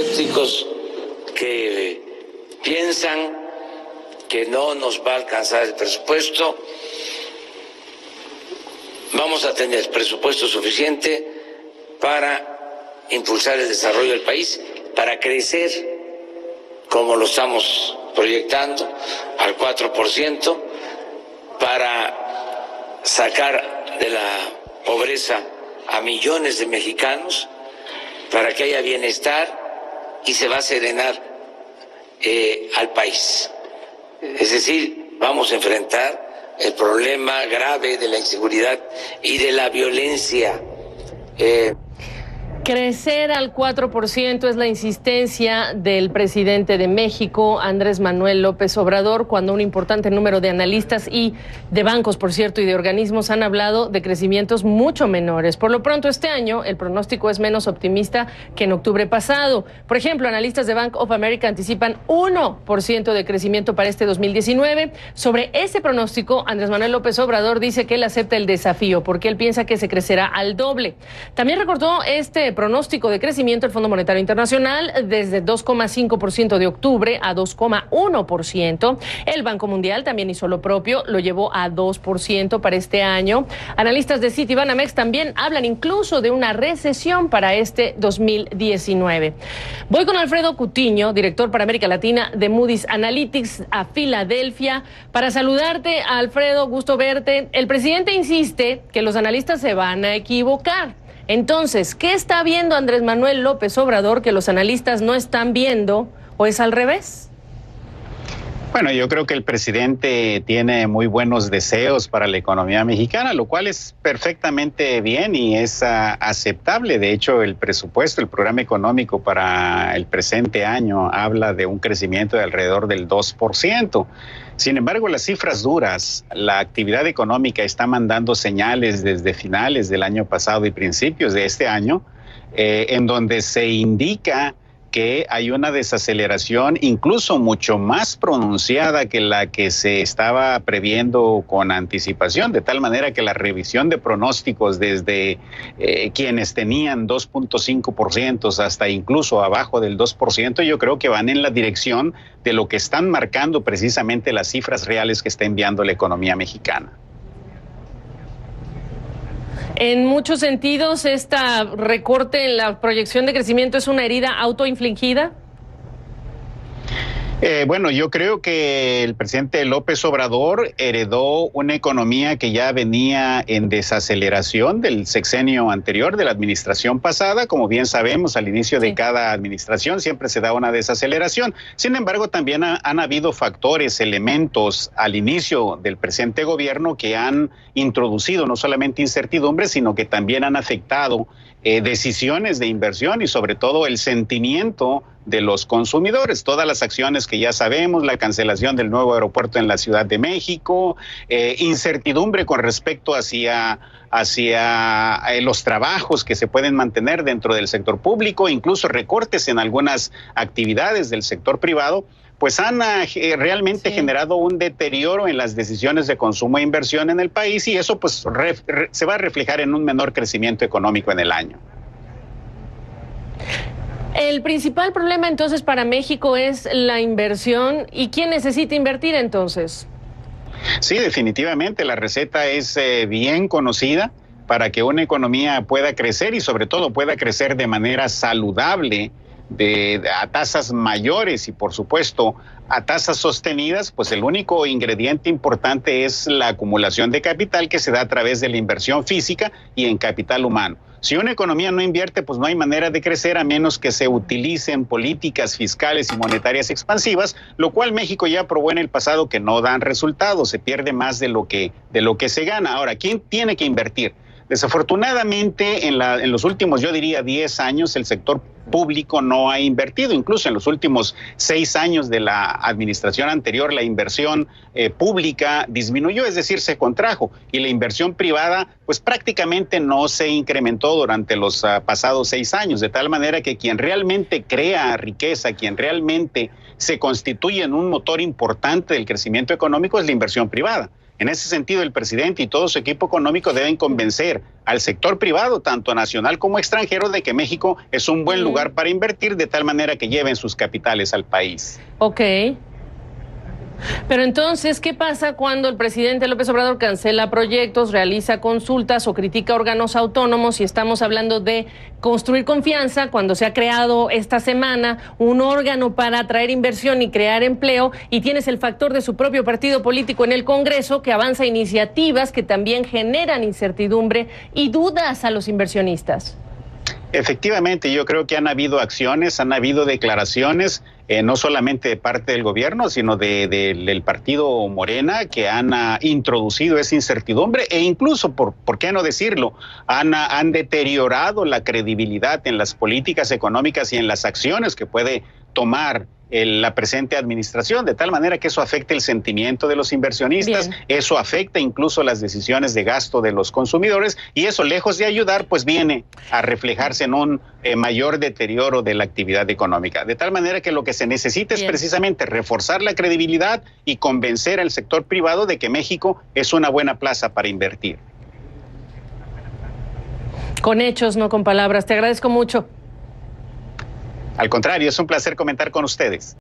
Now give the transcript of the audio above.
escépticos que piensan que no nos va a alcanzar el presupuesto. Vamos a tener presupuesto suficiente para impulsar el desarrollo del país, para crecer como lo estamos proyectando al 4%, para sacar de la pobreza a millones de mexicanos, para que haya bienestar y se va a serenar al país. Es decir, vamos a enfrentar el problema grave de la inseguridad y de la violencia. Crecer al 4% es la insistencia del presidente de México, Andrés Manuel López Obrador, cuando un importante número de analistas y de bancos, por cierto, y de organismos han hablado de crecimientos mucho menores. Por lo pronto, este año el pronóstico es menos optimista que en octubre pasado. Por ejemplo, analistas de Bank of America anticipan 1% de crecimiento para este 2019. Sobre ese pronóstico, Andrés Manuel López Obrador dice que él acepta el desafío porque él piensa que se crecerá al doble. También recordó este pronóstico de crecimiento el Fondo Monetario Internacional desde 2,5% de octubre a 2,1%. El Banco Mundial también hizo lo propio, lo llevó a 2% para este año. Analistas de Citibanamex también hablan incluso de una recesión para este 2019. Voy con Alfredo Cutiño, director para América Latina de Moody's Analytics a Filadelfia, para saludarte. Alfredo, gusto verte. El presidente insiste que los analistas se van a equivocar. Entonces, ¿qué está viendo Andrés Manuel López Obrador que los analistas no están viendo, o es al revés? Bueno, yo creo que el presidente tiene muy buenos deseos para la economía mexicana, lo cual es perfectamente bien y es aceptable. De hecho, el presupuesto, el programa económico para el presente año habla de un crecimiento de alrededor del 2%. Sin embargo, las cifras duras, la actividad económica está mandando señales desde finales del año pasado y principios de este año, en donde se indica que hay una desaceleración incluso mucho más pronunciada que la que se estaba previendo con anticipación, de tal manera que la revisión de pronósticos desde quienes tenían 2.5% hasta incluso abajo del 2%, yo creo que van en la dirección de lo que están marcando precisamente las cifras reales que está enviando la economía mexicana. En muchos sentidos, este recorte en la proyección de crecimiento es una herida autoinfligida. Bueno, yo creo que el presidente López Obrador heredó una economía que ya venía en desaceleración del sexenio anterior, de la administración pasada. Como bien sabemos, al inicio de cada administración siempre se da una desaceleración. Sin embargo, también han habido factores, elementos al inicio del presente gobierno que han introducido no solamente incertidumbre, sino que también han afectado decisiones de inversión y sobre todo el sentimiento de los consumidores. Todas las acciones que ya sabemos, la cancelación del nuevo aeropuerto en la Ciudad de México, incertidumbre con respecto hacia los trabajos que se pueden mantener dentro del sector público, incluso recortes en algunas actividades del sector privado, pues han realmente generado un deterioro en las decisiones de consumo e inversión en el país, y eso pues se va a reflejar en un menor crecimiento económico en el año. El principal problema entonces para México es la inversión. ¿Y quién necesita invertir entonces? Sí, definitivamente la receta es bien conocida para que una economía pueda crecer y sobre todo pueda crecer de manera saludable, a tasas mayores y por supuesto a tasas sostenidas. Pues el único ingrediente importante es la acumulación de capital que se da a través de la inversión física y en capital humano. Si una economía no invierte, pues no hay manera de crecer a menos que se utilicen políticas fiscales y monetarias expansivas, lo cual México ya probó en el pasado que no dan resultados, se pierde más de lo que se gana. Ahora, ¿quién tiene que invertir? Desafortunadamente, en los últimos, yo diría, 10 años, el sector público no ha invertido. Incluso en los últimos 6 años de la administración anterior, la inversión pública disminuyó, es decir, se contrajo. Y la inversión privada, pues prácticamente no se incrementó durante los pasados 6 años. De tal manera que quien realmente crea riqueza, quien realmente se constituye en un motor importante del crecimiento económico es la inversión privada, En ese sentido, el presidente y todo su equipo económico deben convencer al sector privado, tanto nacional como extranjero, de que México es un buen lugar para invertir, de tal manera que lleven sus capitales al país. Ok. Pero entonces, ¿qué pasa cuando el presidente López Obrador cancela proyectos, realiza consultas o critica órganos autónomos? Si estamos hablando de construir confianza, cuando se ha creado esta semana un órgano para atraer inversión y crear empleo, y tienes el factor de su propio partido político en el Congreso que avanza iniciativas que también generan incertidumbre y dudas a los inversionistas. Efectivamente, yo creo que han habido acciones, han habido declaraciones, no solamente de parte del gobierno, sino del partido Morena, que han introducido esa incertidumbre e incluso, por qué no decirlo, han deteriorado la credibilidad en las políticas económicas y en las acciones que puede tomar la presente administración, de tal manera que eso afecta el sentimiento de los inversionistas. Bien. Eso afecta incluso las decisiones de gasto de los consumidores, y eso, lejos de ayudar, pues viene a reflejarse en un mayor deterioro de la actividad económica. De tal manera que lo que se necesita es precisamente reforzar la credibilidad y convencer al sector privado de que México es una buena plaza para invertir. Con hechos, no con palabras. Te agradezco mucho. Al contrario, es un placer comentar con ustedes.